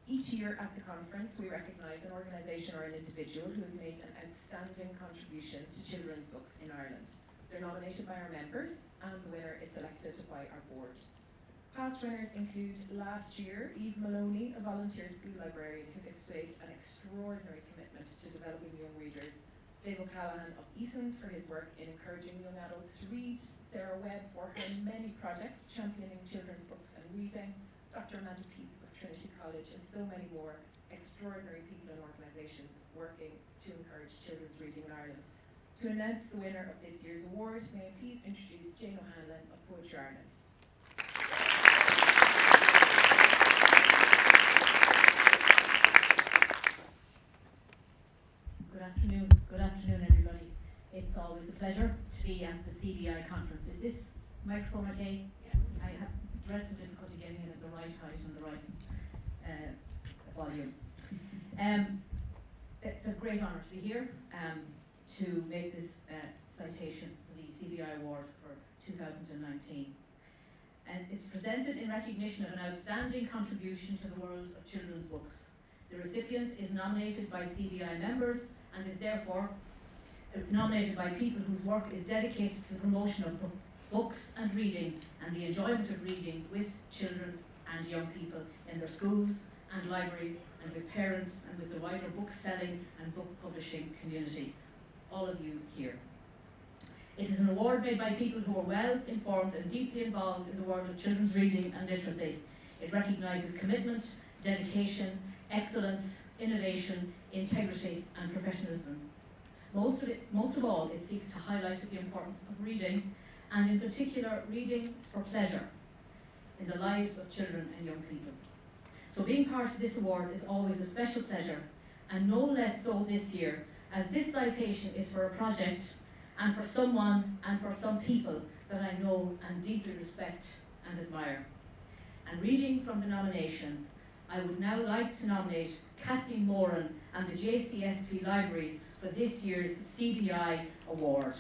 Each year at the conference, we recognise an organisation or an individual who has made an outstanding contribution to children's books in Ireland. They're nominated by our members, and the winner is selected by our board. Past winners include last year Eve Maloney, a volunteer school librarian who displayed an extraordinary commitment to developing young readers, Dave O'Callaghan of Easons for his work in encouraging young adults to read, Sarah Webb for her many projects championing children's books and reading, Dr. Amanda Peace of Trinity College, and so many more extraordinary people and organisations working to encourage children's reading in Ireland. To announce the winner of this year's award, may I please introduce Jane O'Hanlon of Poetry Ireland. Good afternoon everybody. It's always a pleasure to be at the CBI conference. Is this microphone okay? Yeah. I have dreadful difficulty getting it at the right height and the right volume. It's a great honour to be here to make this citation for the CBI Award for 2019. And it's presented in recognition of an outstanding contribution to the world of children's books. The recipient is nominated by CBI members and is therefore nominated by people whose work is dedicated to the promotion of books and reading and the enjoyment of reading with children and young people in their schools and libraries and with parents and with the wider book selling and book publishing community. All of you here. It is an award made by people who are well informed and deeply involved in the world of children's reading and literacy. It recognises commitment, dedication, excellence, innovation, integrity and professionalism. Most of all, it seeks to highlight the importance of reading, and in particular reading for pleasure in the lives of children and young people. So being part of this award is always a special pleasure, and no less so this year, as this citation is for a project and for someone and for some people that I know and deeply respect and admire. And reading from the nomination, I would now like to nominate Kathleen Moran and the JCSP Libraries for this year's CBI Award.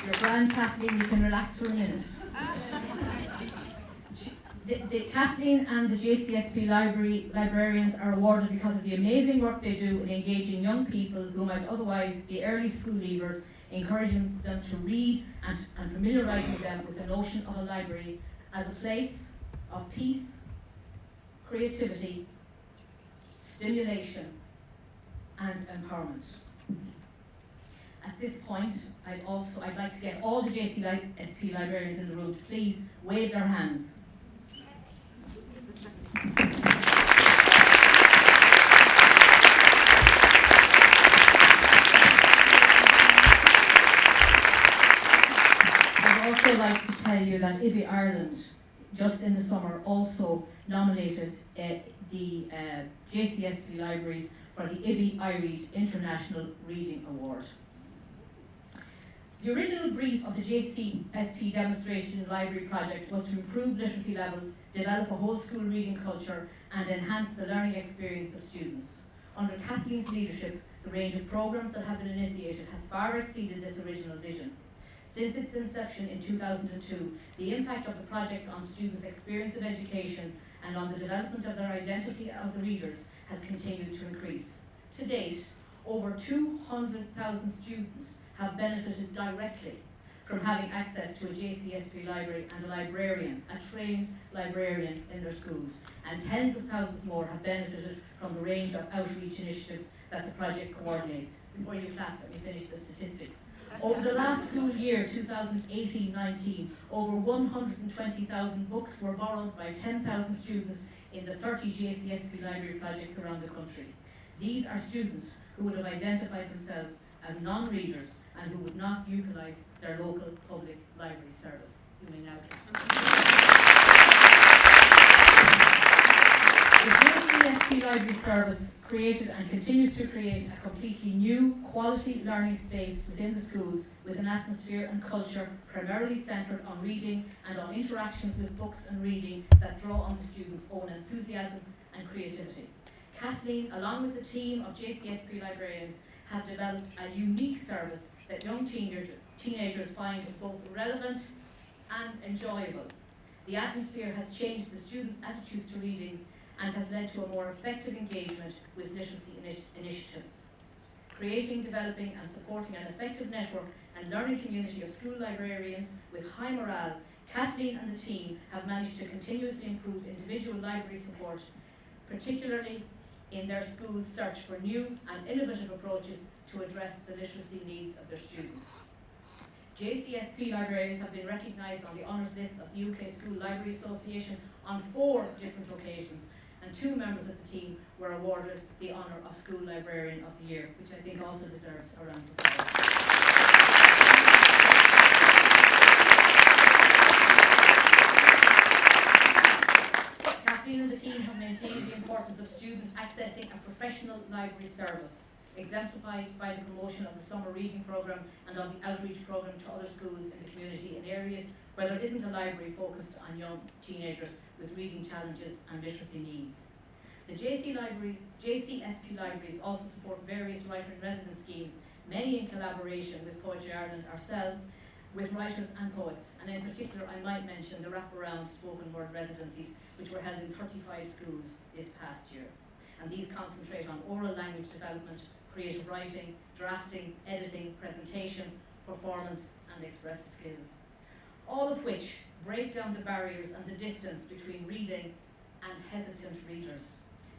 You're grand, Kathleen, you can relax for a minute. Kathleen and the JCSP librarians are awarded because of the amazing work they do in engaging young people who might otherwise be early school leavers, encouraging them to read and familiarising them with the notion of a library as a place of peace, creativity, stimulation and empowerment. At this point, I'd like to get all the JCSP librarians in the room to please wave their hands. I'd also like to tell you that IBI Ireland, just in the summer, also nominated the JCSP libraries for the IBI iRead International Reading Award. The original brief of the JCSP demonstration library project was to improve literacy levels, develop a whole school reading culture and enhance the learning experience of students. Under Kathleen's leadership, the range of programmes that have been initiated has far exceeded this original vision. Since its inception in 2002, the impact of the project on students' experience of education and on the development of their identity as readers has continued to increase. To date, over 200,000 students have benefited directly from having access to a JCSP library and a librarian, a trained librarian in their schools, and tens of thousands more have benefited from the range of outreach initiatives that the project coordinates. Before you clap, let me finish the statistics. Over the last school year, 2018-19, over 120,000 books were borrowed by 10,000 students in the 30 JCSP library projects around the country. These are students who would have identified themselves as non-readers and who would not utilise their local public library service. You may now clap. The JCSP Library Service created and continues to create a completely new quality learning space within the schools with an atmosphere and culture primarily centred on reading and on interactions with books and reading that draw on the students' own enthusiasms and creativity. Kathleen, along with the team of JCSP librarians, have developed a unique service that young teenagers find both relevant and enjoyable. The atmosphere has changed the students' attitudes to reading and has led to a more effective engagement with literacy initiatives. Creating, developing and supporting an effective network and learning community of school librarians with high morale, Kathleen and the team have managed to continuously improve individual library support, particularly in their school's search for new and innovative approaches to address the literacy needs of their students. JCSP librarians have been recognised on the honours list of the UK School Library Association on 4 different occasions, and 2 members of the team were awarded the honour of School Librarian of the Year, which I think also deserves a round of applause. Kathleen and the team have maintained the importance of students accessing a professional library service, exemplified by the promotion of the summer reading programme and of the outreach programme to other schools in the community in areas where there isn't a library focused on young teenagers with reading challenges and literacy needs. The JCSP libraries also support various writer-in-residence schemes, many in collaboration with Poetry Ireland ourselves, with writers and poets, and in particular I might mention the wraparound spoken word residencies which were held in 35 schools this past year. And these concentrate on oral language development, creative writing, drafting, editing, presentation, performance and expressive skills. All of which break down the barriers and the distance between reading and hesitant readers.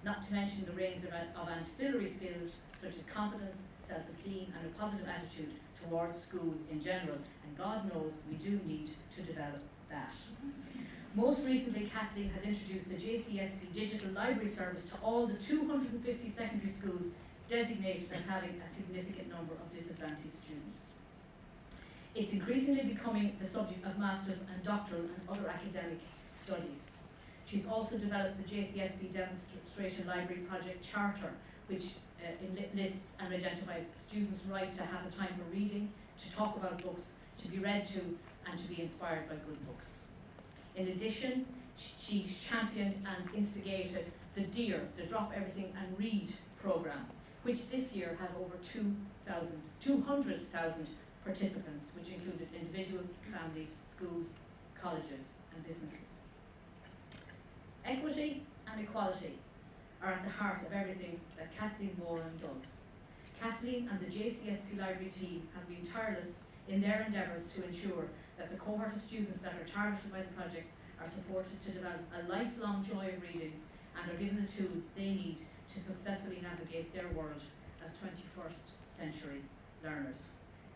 Not to mention the range of ancillary skills such as confidence, self-esteem and a positive attitude towards school in general. And God knows we do need to develop that. Most recently, Kathleen has introduced the JCSP Digital Library Service to all the 250 secondary schools designated as having a significant number of disadvantaged students. It's increasingly becoming the subject of master's and doctoral and other academic studies. She's also developed the JCSP Demonstration Library Project Charter, which lists and identifies students' right to have a time for reading, to talk about books, to be read to, and to be inspired by good books. In addition, she's championed and instigated the DEAR, the Drop Everything and Read programme, which this year had over 200,000 participants, which included individuals, families, schools, colleges and businesses. Equity and equality are at the heart of everything that Kathleen Moran does. Kathleen and the JCSP Library team have been tireless in their endeavours to ensure that the cohort of students that are targeted by the projects are supported to develop a lifelong joy of reading and are given the tools they need to successfully navigate their world as 21st century learners.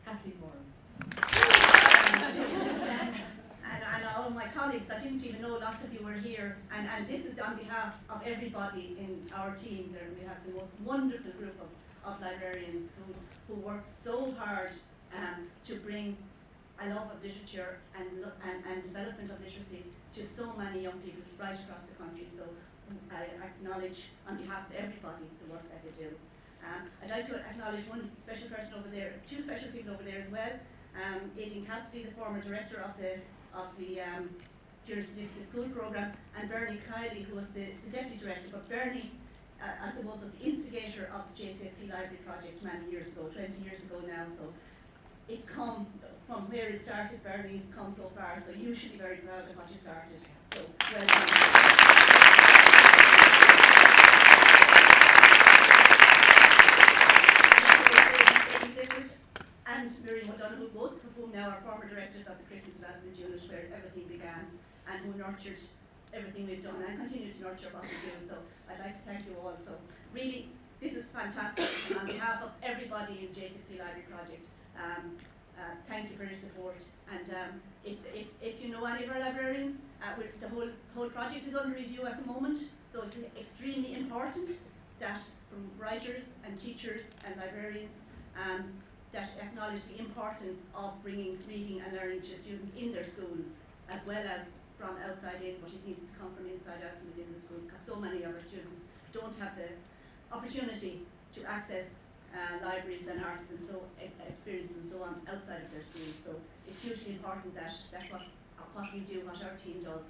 Kathleen Moran. And all of my colleagues, I didn't even know lots of you were here, and this is on behalf of everybody in our team. There we have the most wonderful group of librarians who work so hard to bring a love of literature and development of literacy to so many young people right across the country. So I acknowledge on behalf of everybody the work that they do. I'd like to acknowledge one special person over there, 2 special people over there as well. Aidan Cassidy, the former director of the Junior Certificate School Programme, and Bernie Kiley, who was the deputy director. But Bernie, I suppose, was the instigator of the JCSP Library Project many years ago, 20 years ago now. So it's come from where it started, Bernie, it's come so far. So you should be very proud of what you started. So well done. And Miriam O'Donoghue, both of whom now are former directors of the Curriculum Development Unit, where everything began, and who nurtured everything we've done and continue to nurture what we do. So I'd like to thank you all. So really, this is fantastic. And on behalf of everybody in the JCSP Library Project, thank you for your support. And if you know any of our librarians, the whole project is under review at the moment. So it's extremely important that from writers and teachers and librarians that acknowledge the importance of bringing reading and learning to students in their schools, as well as from outside in, but it needs to come from inside out from within the schools, because so many of our students don't have the opportunity to access libraries and arts and so experience and so on outside of their schools. So it's hugely important that what we do, what our team does,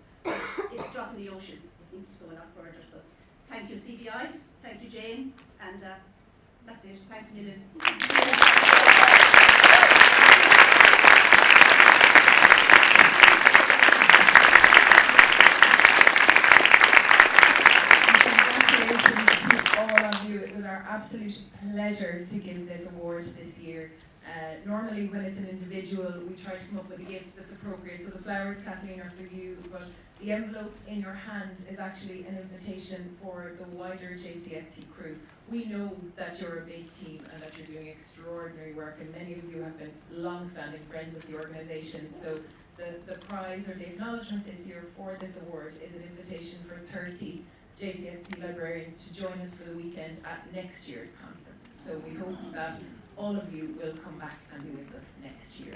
it's a drop in the ocean. It needs to go a lot further. So thank you CBI, thank you Jane, and that's it. Thanks a million. It was our absolute pleasure to give this award this year. Normally when it's an individual we try to come up with a gift that's appropriate, so the flowers, Kathleen, are for you, but the envelope in your hand is actually an invitation for the wider JCSP crew. We know that you're a big team and that you're doing extraordinary work, and many of you have been long-standing friends of the organisation, so the prize or the acknowledgement this year for this award is an invitation for 30 JCSP librarians to join us for the weekend at next year's conference. So we hope that all of you will come back and be with us next year.